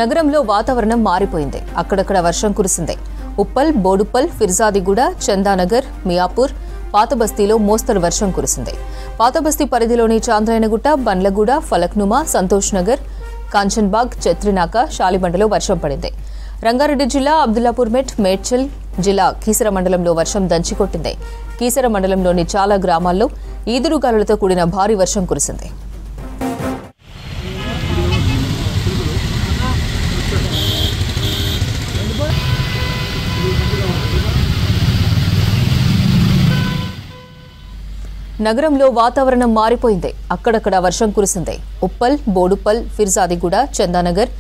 నగరంలో వాతావరణం మారిపోయింది. అక్కడక్కడ వర్షం కురిసింది. ఉప్పల్, బోడుప్పల్, ఫిర్జాదిగూడ, చందానగర్, మియాపూర్, పాతబస్తీలో మోస్తరు వర్షం కురిసింది. పాతబస్తీ పరిధిలోని చాంద్రాయనగుట్ట, బండ్లగూడ, ఫలక్నుమా, సంతోష్ నగర్, కాంచన్బాగ్, చత్రినాక, షాలిబండలో వర్షం పడింది. రంగారెడ్డి జిల్లా అబ్దుల్లాపూర్ మెట్, మేడ్చల్ జిల్లా కీసర మండలంలో వర్షం దంచికొట్టింది. కీసర మండలంలోని చాలా గ్రామాల్లో ఈదురుగాలులతో కూడిన భారీ వర్షం కురిసింది. నగరంలో వాతావరణం మారిపోయింది. అక్కడక్కడ వర్షం కురిసింది. ఉప్పల్, బోడుప్పల్, ఫిర్జాదిగూడ, చందానగర్,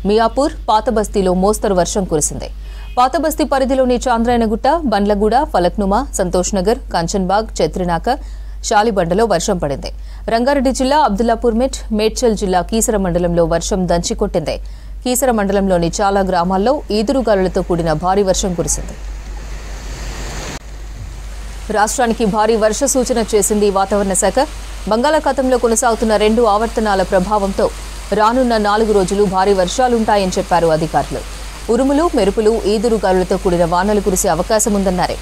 మియాపూర్, పాతబస్తీలో మోస్తరు వర్షం కురిసింది. పాతబస్తీ పరిధిలోని చాంద్రాయనగుట్ట, బండ్లగూడ, ఫలక్నుమా, సంతోష్ నగర్, కాంచన్బాగ్, చత్రినాక, షాలిబండలో వర్షం పడింది. రంగారెడ్డి జిల్లా అబ్దుల్లాపూర్ మెట్, మేడ్చల్ జిల్లా కీసర మండలంలో వర్షం దంచికొట్టింది. కీసర మండలంలోని చాలా గ్రామాల్లో ఈదురుగాలులతో కూడిన భారీ వర్షం కురిసింది. రాష్ట్రానికి భారీ వర్ష సూచన చేసింది వాతావరణ శాఖ. బంగాళాఖాతంలో కొనసాగుతున్న 2 ఆవర్తనాల ప్రభావంతో రానున్న 4 రోజులు భారీ వర్షాలుంటాయని చెప్పారు అధికారులు. ఉరుములు, మెరుపులు, ఈదురుగాలులతో కూడిన వానలు కురిసే అవకాశం ఉందన్నారు.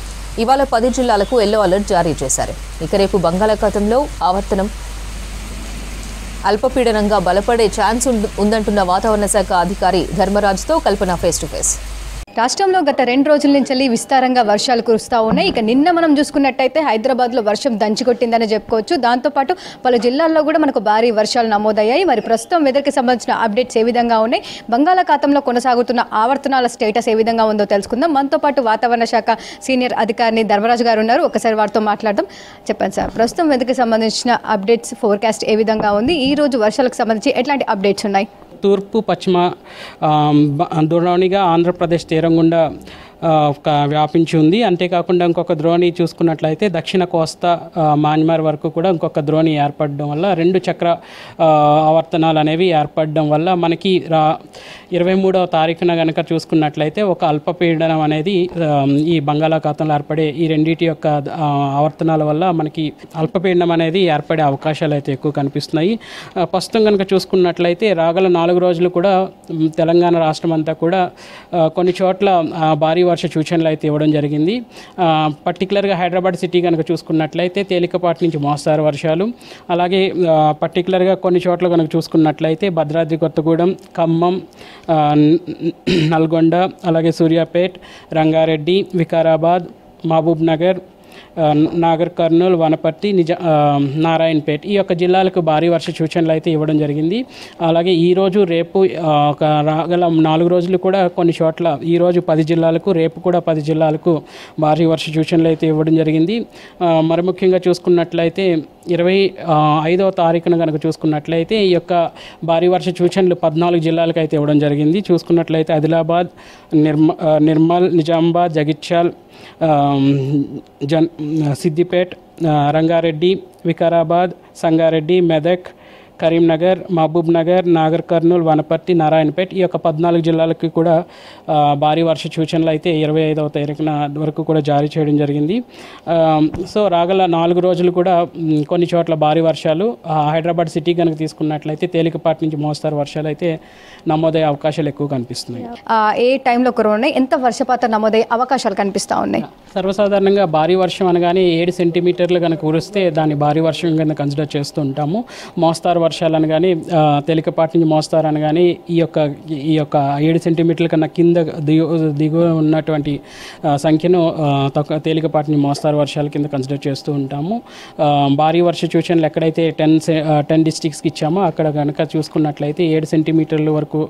ఇవాళ 10 జిల్లాలకు ఎల్లో అలర్ట్ జారీ చేశారు. ఇక రేపు బంగాళాఖాతంలో ఆవర్తనం అల్పపీడనంగా బలపడే ఛాన్స్ ఉందంటున్న వాతావరణ శాఖ అధికారి ధర్మరాజ్తో కల్పన ఫేస్ టు ఫేస్. రాష్ట్రంలో గత 2 రోజుల నుంచి విస్తారంగా వర్షాలు కురుస్తూ ఉన్నాయి. ఇక నిన్న మనం చూసుకున్నట్టయితే హైదరాబాద్లో వర్షం దంచికొట్టిందని చెప్పుకోవచ్చు. దాంతోపాటు పలు జిల్లాల్లో కూడా మనకు భారీ వర్షాలు నమోదయ్యాయి. మరి ప్రస్తుతం వెదర్కి సంబంధించిన అప్డేట్స్ ఏ విధంగా ఉన్నాయి, బంగాళాఖాతంలో కొనసాగుతున్న ఆవర్తనాల స్టేటస్ ఏ విధంగా ఉందో తెలుసుకుందాం. మనతో పాటు వాతావరణ శాఖ సీనియర్ అధికారిని ధర్మరాజు గారు ఉన్నారు. ఒకసారి వారితో మాట్లాడదాం. చెప్పండి సార్, ప్రస్తుతం వెదర్కి సంబంధించిన అప్డేట్స్, ఫోర్కాస్ట్ ఏ విధంగా ఉంది, ఈ రోజు వర్షాలకు సంబంధించి ఎట్లాంటి అప్డేట్స్ ఉన్నాయి? తూర్పు పశ్చిమ ద్రోణిగా ఆంధ్రప్రదేశ్ తీరం గుండా వ్యాపించి ఉంది. అంతేకాకుండా ఇంకొక ద్రోణి చూసుకున్నట్లయితే దక్షిణ కోస్తా మాన్మార్ వరకు కూడా ఇంకొక ద్రోణి ఏర్పడడం వల్ల 2 చక్ర ఆవర్తనాలు అనేవి ఏర్పడడం వల్ల మనకి 23వ తారీఖున కనుక చూసుకున్నట్లయితే ఒక అల్పపీడనం అనేది ఈ బంగాళాఖాతంలో ఏర్పడే ఈ రెండింటి యొక్క ఆవర్తనాల వల్ల మనకి అల్పపీడనం అనేది ఏర్పడే అవకాశాలు అయితే ఎక్కువ కనిపిస్తున్నాయి. ప్రస్తుతం కనుక చూసుకున్నట్లయితే రాగల 4 రోజులు కూడా తెలంగాణ రాష్ట్రం అంతా కూడా కొన్ని చోట్ల భారీ వర్ష సూచనలు అయితే ఇవ్వడం జరిగింది. పర్టికులర్గా హైదరాబాద్ సిటీ కనుక చూసుకున్నట్లయితే తేలికపాటి నుంచి మోస్తారు వర్షాలు, అలాగే పర్టికులర్గా కొన్ని చోట్ల కనుక చూసుకున్నట్లయితే భద్రాద్రి కొత్తగూడెం, ఖమ్మం, నల్గొండ, అలాగే సూర్యాపేట్, రంగారెడ్డి, వికారాబాద్, మహబూబ్ నగర్, నాగర్ కర్నూలు, వనపర్తి, నారాయణపేట్ ఈ యొక్క జిల్లాలకు భారీ వర్ష సూచనలు అయితే ఇవ్వడం జరిగింది. అలాగే ఈరోజు రేపు ఒక రాగల 4 రోజులు కూడా కొన్ని చోట్ల ఈరోజు 10 జిల్లాలకు, రేపు కూడా 10 జిల్లాలకు భారీ వర్ష సూచనలు అయితే ఇవ్వడం జరిగింది. మరి ముఖ్యంగా చూసుకున్నట్లయితే 25వ తారీఖున కనుక చూసుకున్నట్లయితే ఈ యొక్క భారీ వర్ష సూచనలు 14 జిల్లాలకు అయితే ఇవ్వడం జరిగింది. చూసుకున్నట్లయితే ఆదిలాబాద్, నిర్మల్, నిజామాబాద్, జగిత్యాల్, సిద్దిపేట్, రంగారెడ్డి, వికారాబాద్, సంగారెడ్డి, మెదక్, కరీంనగర్, మహబూబ్ నగర్, నాగర్ కర్నూలు, వనపర్తి, నారాయణపేట్ ఈ యొక్క 14 జిల్లాలకి కూడా భారీ వర్ష సూచనలు అయితే 25వ తారీఖున వరకు కూడా జారీ చేయడం జరిగింది. సో రాగల 4 రోజులు కూడా కొన్ని చోట్ల భారీ వర్షాలు, హైదరాబాద్ సిటీ కనుక తీసుకున్నట్లయితే తేలికపాటి నుంచి మోస్తారు వర్షాలు అయితే నమోదయ్యే అవకాశాలు ఎక్కువ కనిపిస్తున్నాయి. ఏ టైంలో ఉన్నాయి, ఎంత వర్షపాతం నమోదయ్యే అవకాశాలు కనిపిస్తూ ఉన్నాయి? సర్వసాధారణంగా భారీ వర్షం అనగానే 7 సెంటీమీటర్లు కనుక కురిస్తే దాన్ని భారీ వర్షం కింద కన్సిడర్ చేస్తూ ఉంటాము. మోస్తారు వర్షాలు అనగానే తేలికపాటి నుంచి మోస్తారు అనగానే ఈ యొక్క 7 సెంటీమీటర్ల కన్నా కింద దిగువ ఉన్నటువంటి సంఖ్యను తేలికపాటి నుంచి మోస్తారు వర్షాల కింద కన్సిడర్ చేస్తూ ఉంటాము. భారీ వర్ష సూచనలు ఎక్కడైతే 10 డిస్ట్రిక్ట్స్కి ఇచ్చామో అక్కడ కనుక చూసుకున్నట్లయితే 7 సెంటీమీటర్ల వరకు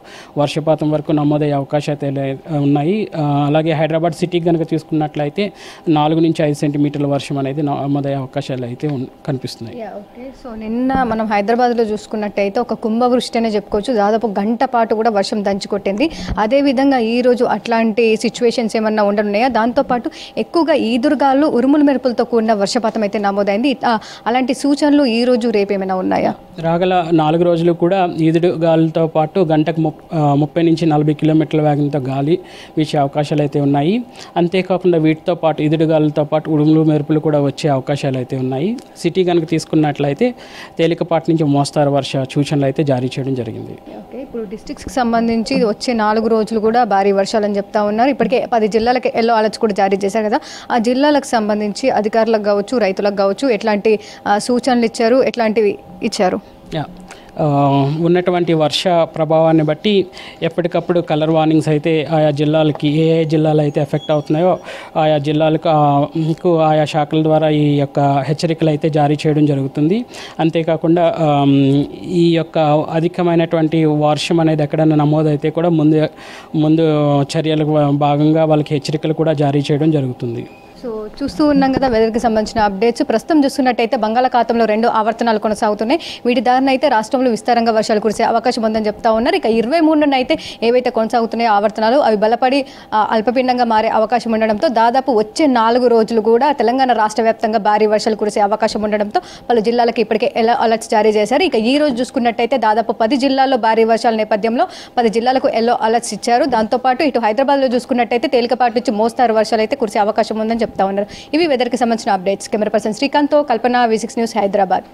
వర్షపాతం వరకు నమోదయ్యే అవకాశాలు ఉన్నాయి. అలాగే హైదరాబాద్ సిటీకి కనుక చూసుకున్నట్లయితే 4 నుంచి 5 సెంటీమీటర్ల వర్షం అనేది నమోదయ్యే అవకాశాలు అయితే కనిపిస్తున్నాయి. సో నిన్న మనం హైదరాబాద్లో చూసుకున్నట్టయితే ఒక కుంభవృష్టి అనే చెప్పుకోవచ్చు. దాదాపు గంట పాటు కూడా వర్షం దంచుకొట్టింది. అదేవిధంగా ఈరోజు అట్లాంటి సిచ్యువేషన్స్ ఏమన్నా ఉండనున్నాయా? దాంతోపాటు ఎక్కువగా ఈదురుగాలు, ఉరుములు మెరుపులతో కూడిన వర్షపాతం అయితే నమోదైంది. అలాంటి సూచనలు ఈ రోజు రేపు ఏమైనా ఉన్నాయా? రాగల 4 రోజులు కూడా ఈదురుగాలతో పాటు గంటకు 30 నుంచి 40 కిలోమీటర్ల వేగంతో గాలి వీచే అవకాశాలు అయితే ఉన్నాయి. అంతేకాకుండా వీటితో పాటు ఈదురుగాలతో పాటు ఉరుములు మెరుపులు కూడా వచ్చే అవకాశాలు అయితే ఉన్నాయి. సిటీ కనుక తీసుకున్నట్లయితే తేలికపాటి నుంచి మోస్తారు మోస్తారు వర్ష సూచనలు అయితే జారీ చేయడం జరిగింది. ఓకే, ఇప్పుడు డిస్ట్రిక్ట్స్కి సంబంధించి వచ్చే 4 రోజులు కూడా భారీ వర్షాలని చెప్తా ఉన్నారు. ఇప్పటికే 10 జిల్లాలకు ఎల్లో అలర్ట్స్ కూడా జారీ చేశారు కదా. ఆ జిల్లాలకు సంబంధించి అధికారులకు కావచ్చు, రైతులకు కావచ్చు, ఎట్లాంటి సూచనలు ఇచ్చారు, ఎట్లాంటివి ఇచ్చారు? ఉన్నటువంటి వర్ష ప్రభావాన్ని బట్టి ఎప్పటికప్పుడు కలర్ వార్నింగ్స్ అయితే ఆయా జిల్లాలకి ఏ జిల్లాలు అయితే ఎఫెక్ట్ అవుతున్నాయో ఆయా జిల్లాలకు ఆయా శాఖల ద్వారా ఈ యొక్క హెచ్చరికలు అయితే జారీ చేయడం జరుగుతుంది. అంతేకాకుండా ఈ యొక్క అధికమైనటువంటి వర్షం అనేది ఎక్కడైనా నమోదైతే కూడా ముందు చర్యలకు భాగంగా వాళ్ళకి హెచ్చరికలు కూడా జారీ చేయడం జరుగుతుంది. సో చూస్తూ ఉన్నాం కదా వెదర్కి సంబంధించిన అప్డేట్స్. ప్రస్తుతం చూస్తున్నట్టయితే బంగాళాఖాతంలో 2 ఆవర్తనాలు కొనసాగుతున్నాయి. వీటి దారిన అయితే రాష్ట్రంలో విస్తారంగా వర్షాలు కురిసే అవకాశం ఉందని చెప్తా ఉన్నారు. ఇక 23 అయితే ఏవైతే కొనసాగుతున్నాయో ఆవర్తనాలు అవి బలపడి అల్పపీండంగా మారే అవకాశం ఉండడంతో దాదాపు వచ్చే 4 రోజులు కూడా తెలంగాణ రాష్ట్ర వ్యాప్తంగా భారీ వర్షాలు కురిసే అవకాశం ఉండడంతో పలు జిల్లాలకు ఇప్పటికే ఎల్లో అలర్ట్స్ జారీ చేశారు. ఇక ఈ రోజు చూసుకున్నట్టయితే దాదాపు 10 జిల్లాల్లో భారీ వర్షాల నేపథ్యంలో 10 జిల్లాలకు ఎల్లో అలర్ట్స్ ఇచ్చారు. దాంతోపాటు ఇటు హైదరాబాద్లో చూసుకున్నట్టయితే తేలికపాటి నుంచి మోస్తారు వర్షాలు అయితే కురిసే అవకాశం ఉందని చెప్తా ఉన్నారు. ఇవి వెదర్కి సంబంధించిన అప్డేట్స్. కెమెరా పర్సన్ శ్రీకాంత్తో కల్పన, V6 న్యూస్, హైదరాబాద్.